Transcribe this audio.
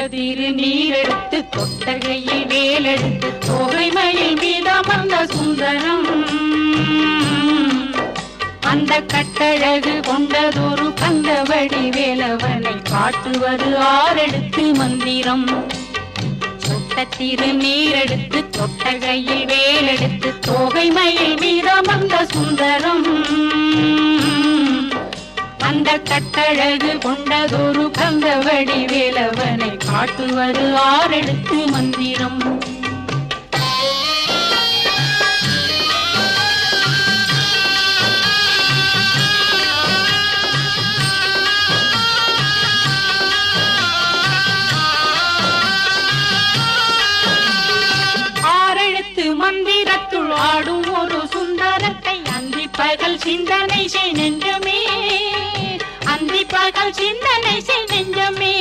திருநீரெடுத்து தொட்டகையில் வேலெடுத்து தோகை மயில் மீதமர்ந்த சுந்தரம் அந்த கட்டழகு கொண்டதொரு கந்தவடி வேலவனை காட்டுவது ஆரெடுத்து மந்திரம் தொட்ட திருநீரெடுத்து தொட்டகையில் வேலெடுத்து தோகை மயில் மீதமர்ந்த சுந்தரம் அந்த கட்டழகு கொண்டதொரு கந்தவடி வேலவனை காட்டுவது ஆரெடுத்து மந்திரம் மந்திரத்துள் ஆடும் ஒரு சுந்தரத்தை அந்தி பகல் சிந்தனை செய் நெஞ்சமே அந்தி பகல் சிந்தனை செய் நெஞ்சமே